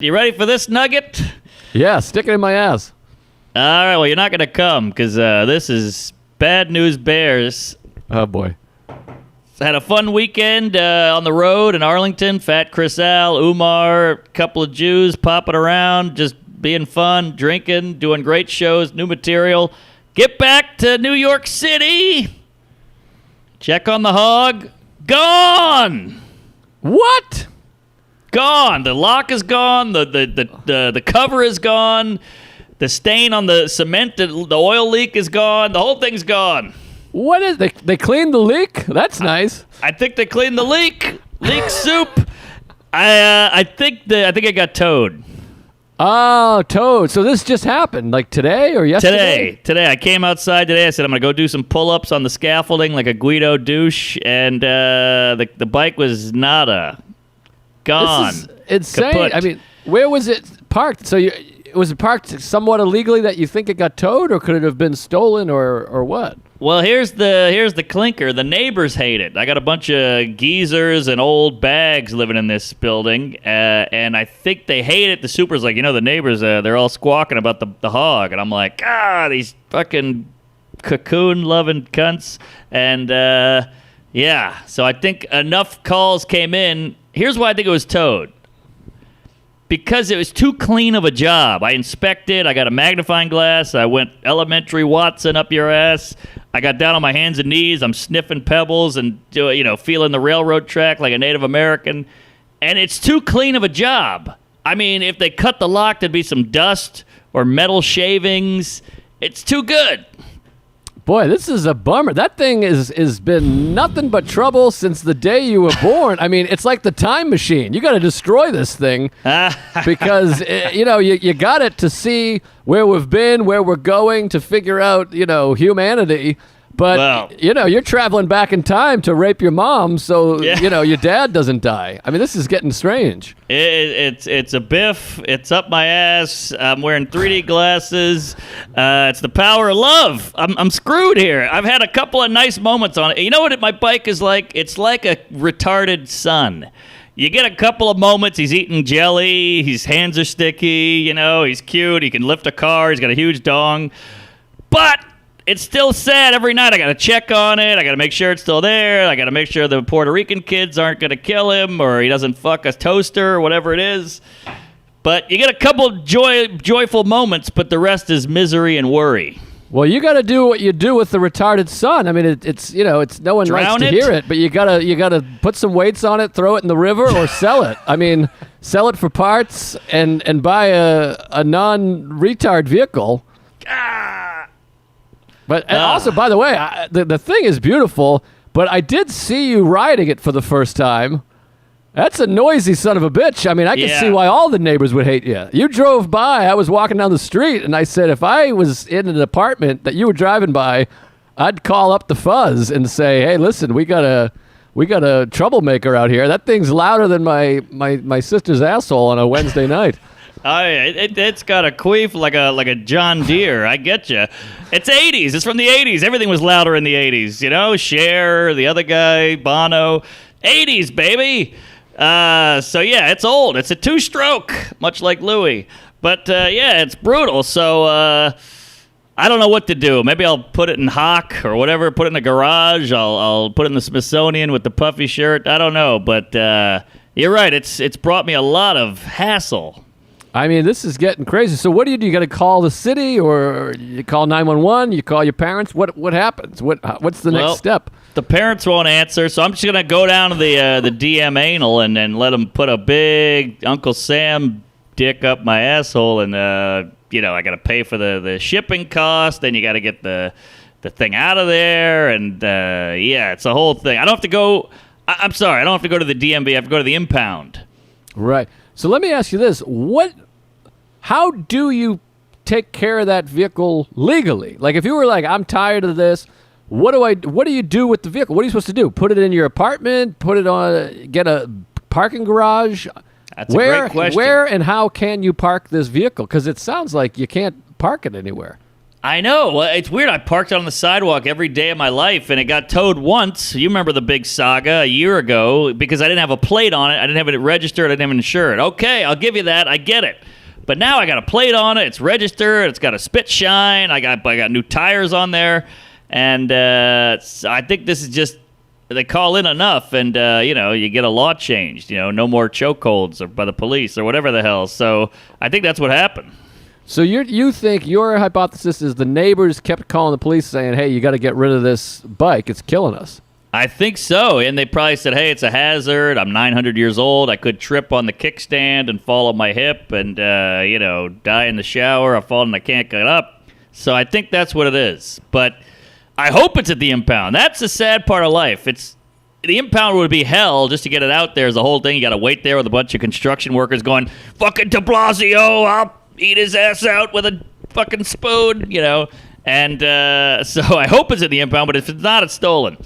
You ready for this nugget? Yeah, stick it in my ass. All right, well, you're not going to come because this is Bad News Bears. Oh, boy. Had a fun weekend on the road in Arlington. Fat Chris Al, Umar, a couple of Jews popping around, just being fun, drinking, doing great shows, new material. Get back to New York City. Check on the hog. Gone. What? Gone. The lock is gone. The cover is gone. The stain on the cement, the oil leak is gone. The whole thing's gone. What is they cleaned the leak? That's nice. I think they cleaned the leak. Leak soup. I think it got towed. Oh, towed. So this just happened, like today or yesterday? Today. I came outside today. I said I'm gonna go do some pull-ups on the scaffolding like a Guido douche, and the bike was nada. Gone. This is insane. Kaput. I mean, where was it parked? So was it parked somewhat illegally that you think it got towed, or could it have been stolen, or what? Well, here's the clinker. The neighbors hate it. I got a bunch of geezers and old bags living in this building, and I think they hate it. The super's like, the neighbors, they're all squawking about the hog, and I'm like, these fucking cocoon-loving cunts. And yeah, so I think enough calls came in. Here's why I think it was towed. Because it was too clean of a job. I inspected. I got a magnifying glass. I went elementary Watson up your ass. I got down on my hands and knees. I'm sniffing pebbles and feeling the railroad track like a Native American. And it's too clean of a job. I mean, if they cut the lock, there'd be some dust or metal shavings. It's too good. Boy, this is a bummer. That thing is been nothing but trouble since the day you were born. I mean, it's like the time machine. You got to destroy this thing because you got it to see where we've been, where we're going, to figure out humanity. But you're traveling back in time to rape your mom, so your dad doesn't die. I mean, this is getting strange. It's a biff. It's up my ass. I'm wearing 3D glasses. It's the power of love. I'm screwed here. I've had a couple of nice moments on it. You know what my bike is like? It's like a retarded son. You get a couple of moments. He's eating jelly. His hands are sticky. He's cute. He can lift a car. He's got a huge dong. But it's still sad every night. I got to check on it. I got to make sure it's still there. I got to make sure the Puerto Rican kids aren't going to kill him or he doesn't fuck a toaster or whatever it is. But you get a couple joyful moments, but the rest is misery and worry. Well, you got to do what you do with the retarded son. I mean, it's no one likes to hear it, but you gotta put some weights on it, throw it in the river, or sell it. I mean, sell it for parts and buy a non-retard vehicle. But also, by the way, the thing is beautiful, but I did see you riding it for the first time. That's a noisy son of a bitch. I mean, I can see why all the neighbors would hate you. You drove by. I was walking down the street, and I said, if I was in an apartment that you were driving by, I'd call up the fuzz and say, hey, listen, we got a troublemaker out here. That thing's louder than my sister's asshole on a Wednesday night. It's got a queef like a John Deere. I get you. It's 80s. It's from the 80s. Everything was louder in the 80s. Cher, the other guy, Bono. 80s, baby. So, yeah, it's old. It's a two-stroke, much like Louis. But, it's brutal. So, I don't know what to do. Maybe I'll put it in hock or whatever, put it in the garage. I'll put it in the Smithsonian with the puffy shirt. I don't know. But you're right. It's brought me a lot of hassle. I mean, this is getting crazy. So what do? You got to call the city, or you call 911? You call your parents? What happens? What's the next step? The parents won't answer, so I'm just gonna go down to the DM anal and let them put a big Uncle Sam dick up my asshole, and I got to pay for the shipping cost. Then you got to get the thing out of there, and it's a whole thing. I don't have to go. I'm sorry, I don't have to go to the DMV. I have to go to the impound. Right. So let me ask you this: how do you take care of that vehicle legally? Like, if you were like, I'm tired of this, what do you do with the vehicle? What are you supposed to do? Put it in your apartment? Get a parking garage? That's a great question. Where and how can you park this vehicle? Because it sounds like you can't park it anywhere. I know. Well, it's weird. I parked on the sidewalk every day of my life, and it got towed once. You remember the big saga a year ago because I didn't have a plate on it. I didn't have it registered. I didn't have it insured. Okay, I'll give you that. I get it. But now I got a plate on it. It's registered. It's got a spit shine. I got new tires on there, and I think this is just they call in enough, and you get a law changed. No more chokeholds or by the police or whatever the hell. So I think that's what happened. So you think your hypothesis is the neighbors kept calling the police saying, hey, you got to get rid of this bike. It's killing us. I think so. And they probably said, hey, it's a hazard. I'm 900 years old. I could trip on the kickstand and fall on my hip and, die in the shower. I've fallen and I can't get up. So I think that's what it is. But I hope it's at the impound. That's the sad part of life. The impound would be hell just to get it out there as a whole thing. You got to wait there with a bunch of construction workers going, fucking de Blasio, I'll eat his ass out with a fucking spoon, And so I hope it's at the impound, but if it's not, it's stolen.